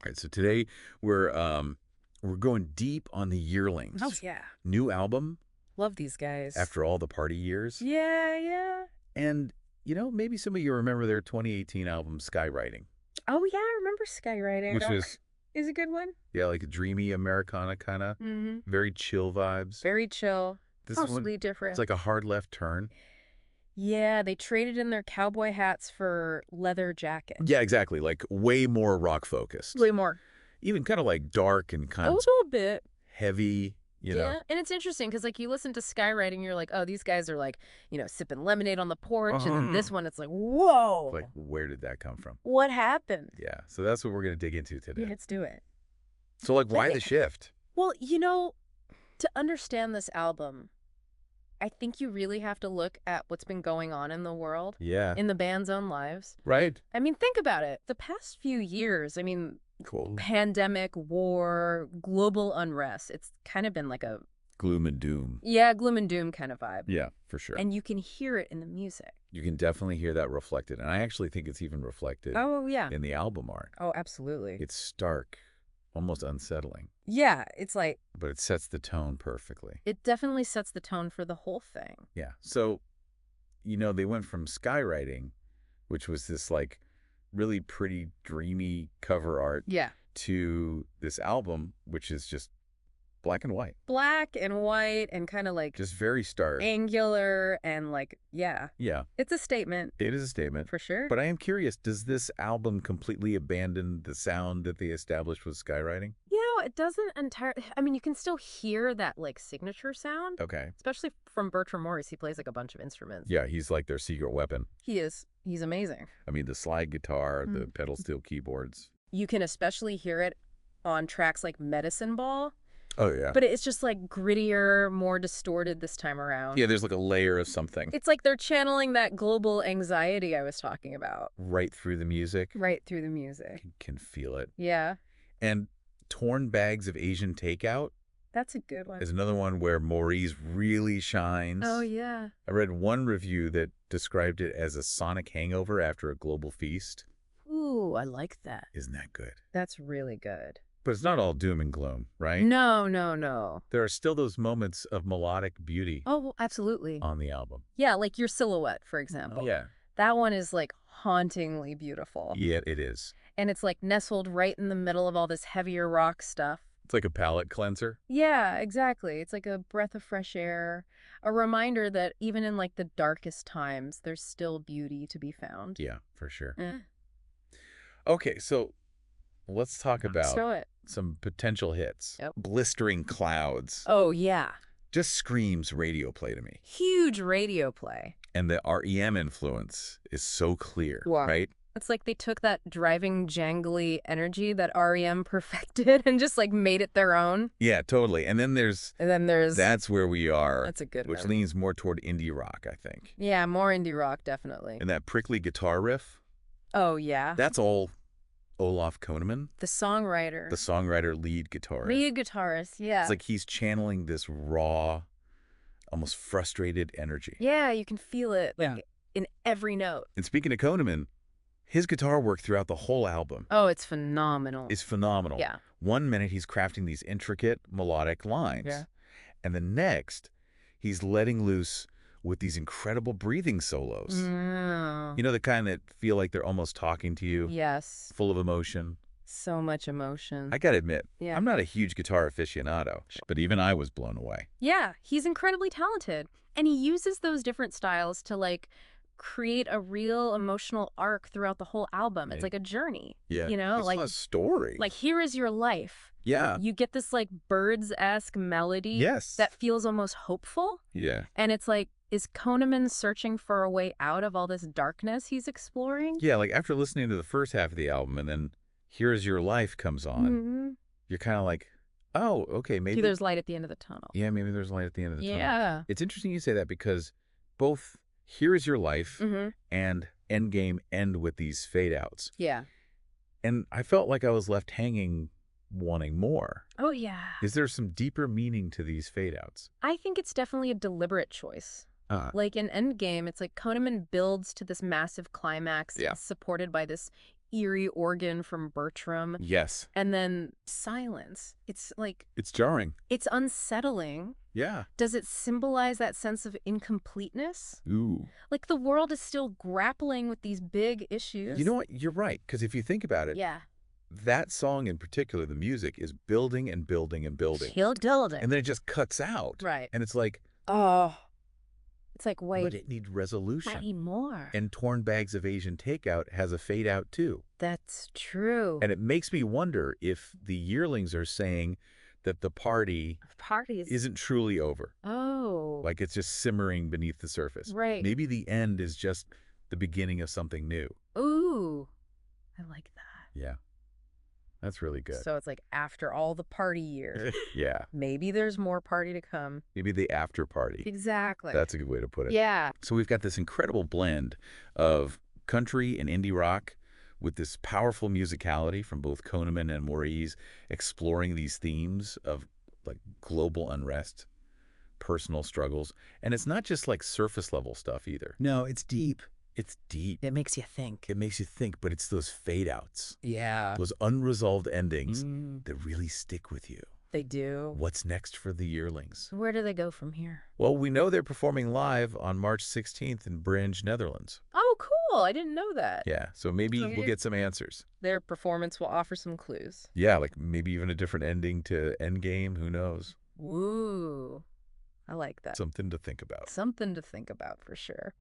All right, so today we're going deep on the Yearlings. Oh, yeah. New album Love these guys. after all the party years. Yeah, yeah. And, maybe some of you remember their 2018 album, Skywriting, Oh, yeah, I remember Skywriting. which was, Is a good one. yeah, like a dreamy Americana kind of, Mm-hmm. very chill vibes. Very chill. This one, Possibly different. it's like a hard left turn. Yeah, they traded in their cowboy hats for leather jackets. Yeah, exactly. Like way more rock focused. Way more. Even kind of like dark and kind A of little bit. heavy, you know. Yeah, and it's interesting because, like, you listen to Skywriting, you're like, oh, these guys are, like, sipping lemonade on the porch. And then this one, it's like, whoa. Like, where did that come from? What happened? Yeah, so that's what we're going to dig into today. Yeah, let's do it. So, like, why the shift? Well, to understand this album, I think you really have to look at what's been going on in the world. Yeah. In the band's own lives. Right. I mean, think about it. The past few years, Cool. pandemic, war, global unrest, it's kind of been like a... Gloom and doom. Yeah, gloom and doom kind of vibe. Yeah, for sure. And you can hear it in the music. You can definitely hear that reflected. And I actually think it's even reflected Yeah. in the album art. Oh, absolutely. It's stark, almost unsettling. Yeah, it's like... But it sets the tone perfectly. It definitely sets the tone for the whole thing. Yeah. So, they went from Skywriting, which was this, like, really pretty, dreamy cover art, Yeah. to this album, which is just black and white. Black and white and kind of like... Just very stark. angular and like, yeah. Yeah. It's a statement. It is a statement. For sure. But I am curious, does this album completely abandon the sound that they established with Skywriting? It doesn't entirely... I mean, you can still hear that, like, signature sound. Okay. Especially from Bertram Morris. He plays, like, a bunch of instruments. Yeah, he's like their secret weapon. He is. He's amazing. I mean, the slide guitar, the pedal steel keyboards. You can especially hear it on tracks like Medicine Ball. Oh, yeah. But it's just, like, grittier, more distorted this time around. Yeah, there's like a layer of something. It's like they're channeling that global anxiety I was talking about. Right through the music. Right through the music. You can feel it. Yeah. And Torn Bags of Asian Takeout That's a good one. is another one where Maurice really shines. Oh, yeah. I read one review that described it as a sonic hangover after a global feast. Ooh, I like that. Isn't that good? That's really good. But it's not all doom and gloom, right? No, no, no. There are still those moments of melodic beauty Oh, absolutely. on the album. Yeah, like Your Silhouette, for example. Yeah. That one is, like, hauntingly beautiful. Yeah, it is. And it's, like, nestled right in the middle of all this heavier rock stuff. It's like a palate cleanser. Yeah, exactly. It's like a breath of fresh air. A reminder that even in, like, the darkest times, there's still beauty to be found. Yeah, for sure. Eh. Okay, so let's talk about Show it. some potential hits. Yep. Blistering Clouds. Oh, yeah. Just screams radio play to me. Huge radio play. And the REM influence is so clear, Wow. right? It's like they took that driving, jangly energy that REM perfected and just, like, made it their own. Yeah, totally. And then there's That's Where We Are, That's a good which one. leans more toward indie rock, I think. Yeah, more indie rock, definitely. And that prickly guitar riff, Oh, yeah. that's all Olaf Koneman, The songwriter. the songwriter, lead guitarist. Lead guitarist, yeah. It's like he's channeling this raw, almost frustrated energy. Yeah, you can feel it, like, in every note. And speaking of Koneman, his guitar work throughout the whole album Oh, it's phenomenal. is phenomenal. Yeah. 1 minute he's crafting these intricate melodic lines. Yeah. And the next, he's letting loose with these incredible breathing solos. Mm. You know, the kind that feel like they're almost talking to you, Yes. full of emotion. So much emotion. I gotta admit, Yeah. I'm not a huge guitar aficionado, but even I was blown away. Yeah, he's incredibly talented. And he uses those different styles to, like, create a real emotional arc throughout the whole album. It's Yeah. like a journey. Yeah. You know, It's like a story. Like, Here Is Your Life. Yeah. You get this, like, Birds-esque melody Yes. that feels almost hopeful. Yeah. And it's like, is Koneman searching for a way out of all this darkness he's exploring? Yeah, like after listening to the first half of the album and then Here's Your Life comes on, Mhm. you're kind of like, oh, okay, maybe. See, there's light at the end of the tunnel. Yeah, maybe there's light at the end of the tunnel. Yeah. It's interesting you say that because both Here Is Your Life Mm-hmm. and Endgame end with these fade outs. Yeah. And I felt like I was left hanging wanting more. Oh, yeah. Is there some deeper meaning to these fade outs? I think it's definitely a deliberate choice. Like in Endgame, it's like Koneman builds to this massive climax Yeah. supported by this eerie organ from Bertram, Yes. and then silence. It's like, It's jarring. it's unsettling. Yeah. Does it symbolize that sense of incompleteness? Ooh. Like the world is still grappling with these big issues. You know what? You're right. Because if you think about it, Yeah. that song in particular, the music, is building and building and building. Building. And then it just cuts out. Right. And it's like, Oh. It's like, but wait, it needs resolution. I need more. And Torn Bags of Asian Takeout has a fade out too. That's true. And it makes me wonder if the Yearlings are saying that the party Parties. isn't truly over. Oh. Like it's just simmering beneath the surface. Right. Maybe the end is just the beginning of something new. Ooh. I like that. Yeah. That's really good. So it's like after all the party years, Yeah. maybe there's more party to come. Maybe the after party. Exactly. That's a good way to put it. Yeah. So we've got this incredible blend of country and indie rock with this powerful musicality from both Koneman and Maurice exploring these themes of like global unrest, personal struggles. And it's not just like surface level stuff either. No, it's deep. It's deep. It makes you think. It makes you think, but it's those fade outs, Yeah. those unresolved endings that really stick with you. They do. What's next for the Yearlings? Where do they go from here? Well, we know they're performing live on March 16th in Bringe, Netherlands. Oh, cool. I didn't know that. Yeah, so maybe So we'll get some answers. Their performance will offer some clues. Yeah, like maybe even a different ending to Endgame. Who knows? Woo. I like that. Something to think about. Something to think about for sure.